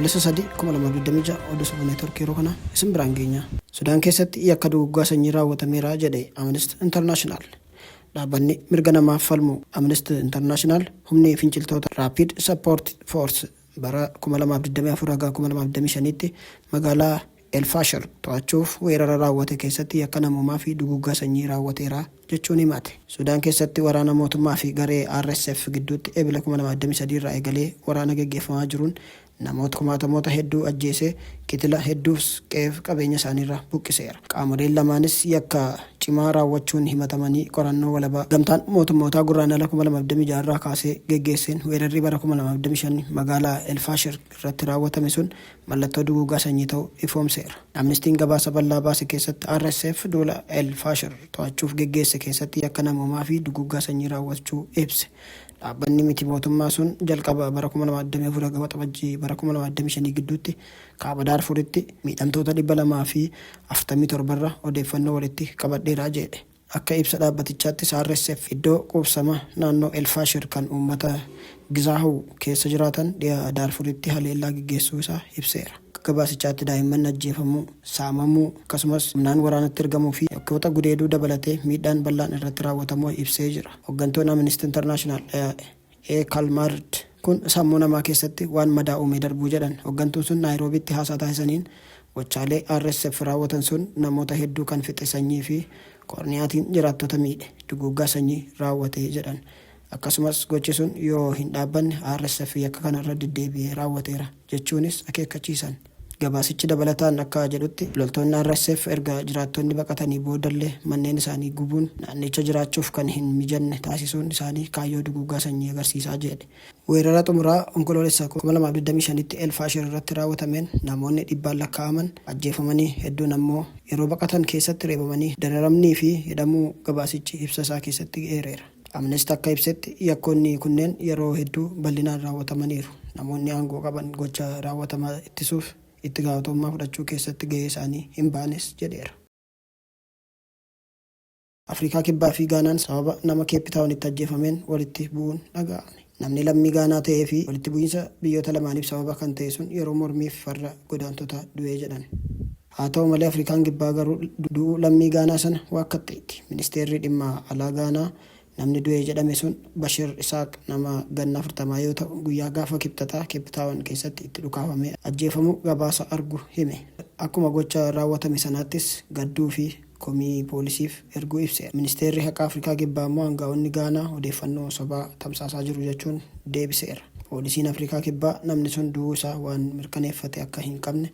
Adoolessa 3 oduu sabaa neetworkii yeroo kana isin biraan geenya. Sudaan keessatti yakka duguggaa sanyii raawwatameera jedhe Amnesty International. Dhaabbanni mirga namaaf falmu Amnesty International humni finciltoota Rapid Support Force bara 2024 haga 2025tti magaalaa El Fasher to'achuuf weerara raawwate keessatti yakka namummaa fi duguggaa sanyii raawwateera jechuun himate. Sudaan keessatti waraana mootummaa fi garee RSF gidduutti eebila 2023 irraa eegalee waraana gaggeeffamaa jiruun namoota kumaatamoota hedduu ajjeesee kitila hedduus qeef qabeenya isaaniirraa buqqiseera. Qaamoleen lamaanis yakka cimaa raawwachuun himatamanii qorannoo walabaa gamtaan mootummootaa gurraandhala 2026 irraa kaasee geggeesseen weerarri bara 2025 magaalaa El Fasher irratti raawwatame sun mallattoo duguggaa sanyii ta'uu ifoomseera. Amnestiin gabaasa bal'aa baase keessatti RSF duula El Fasher to'achuuf geggeesse keessatti yakka namummaa fi duguggaa sanyii raawwachuu ibse. Dhaabbanni miti mootummaa sun jalqaba bara 2024 gama xabajjii bara 2025 gidduutti kaaba Daarfuritti miidhamtoota 247 irra odeeffannoo walitti qabadheeraa jedhe. Akka ibsa dhaabbatichaatti RSF iddoo qubsama naannoo El Fasher kan uummata Gizaahu keessa jiraatan dhiyaa Daarfuritti haleellaa gaggeessuu isaa ibseera. Gabaasichaatti daa'imman ajjeefamuu, saamamuu akkasumas humnaan waraanatti ergamuu fi yakkoota gudeeduu dabalatee miidhaan bal'aan irratti raawwatamuu ibsee jira. Hooggantoonni Amnesty International Kalmard kun sammuu namaa keessatti waan madaa uumee darbuu jedhan. Hooggantuun sun Naayiroobitti haasaa taasisaniin gochaalee RSF raawwatan sun namoota hedduu kan fixe sanyii fi qorniyaatiin jiraattota miidhe duguggaa sanyii raawwatee jedhan. Akkasumas gochi sun yoo hin dhaabbanne RSF yakka kanarra deddeebi'ee raawwateera jechuunis akeekkachiisan. Gabaasichi dabalataan akka jedhutti loltoonni RSF erga jiraattonni baqatanii boodallee manneen isaanii gubuun naannicha jiraachuuf kan hin mijanne taasisuun isaanii kaayyoo duguggaa sanyii agarsiisaa jedhe. Weerara xumuraa onkoloolessa 2025tti El Fasher irratti raawwatameen namoonni 100 lakkaa'aman ajjeefamanii hedduun ammoo yeroo baqatan keessatti reebamanii dararamnii fi hidhamuu gabaasichi ibsa isaa keessatti eereera. Amnesty akka ibsetti yakkoonni kunneen yeroo hedduu bal'inaan raawwatamaniiru. Namoonni aangoo qaban gocha raawwatamaa ittisuuf itti gaafatamummaa fudhachuu keessatti gahee isaanii hin baanes jedheera. Afrikaa Kibbaa fi Gaanaan sababa nama Keepitaawunitti ajjeefameen walitti bu'uun dhaga'ame. Namni lammii Gaanaa ta'ee fi walitti bu'iinsa biyyoota lamaaniif sababa kan ta'e sun yeroo mormiif farra godaantota du'ee jedhan. Haa ta'u malee Afrikaan Kibbaa garuu du'uu lammii Gaanaa sana waakkatteetti. Ministeerri dhimma alaa Gaanaa namni du'ee jedhame sun Bashir Isaaq nama ganna 40 yoo ta'u guyyaa gaafa kibxataa Keepitaawun keessatti itti dhukaafamee ajjeefamuu gabaasa argu hime. Akkuma gocha raawwatame sanaattis gadduu fi komii poolisiif erguu ibse. Ministeerri haqaa Afrikaa Kibbaa immoo aangaa'onni Gaanaa odeeffannoo sobaa tamsaasaa jiru jechuun deebiseera. Poolisiin Afrikaa Kibbaa namni sun du'uu isaa waan mirkaneeffate akka hin qabne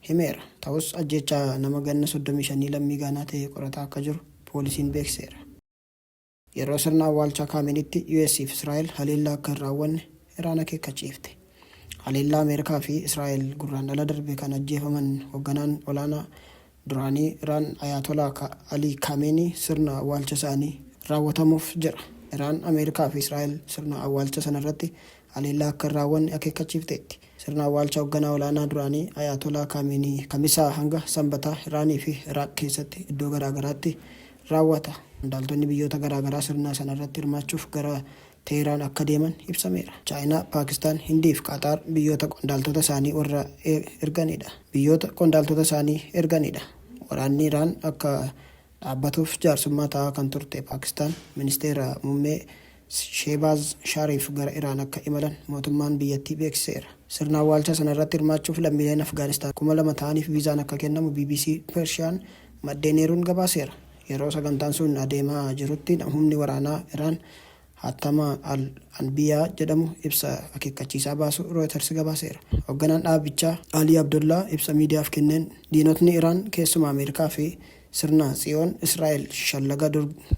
himeera. Ta'us ajjechaa nama ganna 35 lammii Gaanaa ta'e qorataa akka jiru poolisiin beekseera. Yeroo sirna awwaalchaa Kaamenitti US fi Israa'el haleellaa akka hin raawwanne Iraan akeekkachiifte. Haleellaa Ameerikaa fi Israa'el gurraandhala darbe kan ajjeefaman hoogganaan olaanaa duraanii Iraan Ayatollah Ali Khamenei sirna awwaalcha isaanii raawwatamuuf jira. Iraan Ameerikaa fi Israa'el sirna awwaalcha sanarratti haleellaa akka hin raawwanne akeekkachiifteetti. Sirna awwaalcha hoogganaa olaanaa duraanii Ayatollah Khamenei kamisaa hanga sanbataa Iraanii fi Iraaq keessatti iddoo garaagaraatti raawwata. Qondaaltonni biyyoota garaagaraa sirna sanarratti hirmaachuuf gara Teheraan akka deeman ibsameera. Chaayinaa, Paakistaan, Hindii fi Qaataar biyyoota qondaaltota isaanii warra erganidha. Waraanni Iraan akka dhaabbatuuf jaarsummaa ta'aa kan turte Paakistaan ministeera muummee Shehbaaz Shariif gara Iraan akka imalan mootummaan biyyattii beeksiseera. Sirna awwaalcha sanarratti hirmaachuuf lammiileen Afgaanistaan 2,000 ta'aniif viizaan akka kennamu BBC Persian maddeen eeruun gabaaseera. Yeroo sagantaan sun adeemaa jirutti humni waraanaa Iraan Hattama Al-Anbiyaa jedhamu ibsa akeekkachiisaa baasu Reuters gabaaseera. Hoogganaan dhaabichaa Ali Abdullah ibsa miidiyaaf kenneen diinotni Iraan keessumaa Ameerikaa fi sirna Tsiyoon Israa'el shallaga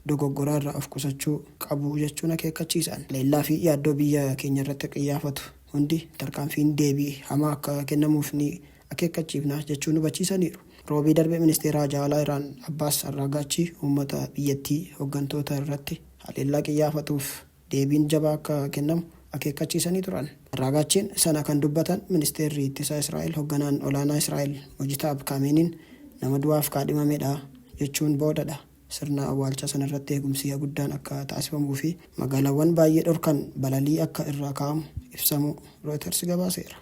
dogoggoraa irraa of qusachuu qabu jechuun akeekkachiisan. Leellaa fi yaaddoo biyya keenya irratti xiyyeeffatu hundi tarkaanfiin deebii hamaa akka kennamuuf ni akeekkachiifna jechuun hubachiisaniiru. Roobii darbe ministeera Haajaa Iraan Abbaas Arraagaachi uummata biyyattii hooggantoota irratti haleellaa xiyyeeffatuuf deebiin jabaa akka kennamu akeekkachiisanii turan. Arraagaachiin sana kan dubbatan ministeerri ittisaa Israa'el hoogganaan olaanaa Israa'el Mojitaab Kaameniin nama du'aaf kaadhimamedha jechuun boodadha. Sirna awwaalcha sanarratti eegumsi guddaan akka taasifamuu fi magaalaawwan baay'ee dhorkan balalii akka irraa kaa'amu ibsamu Reuters gabaaseera.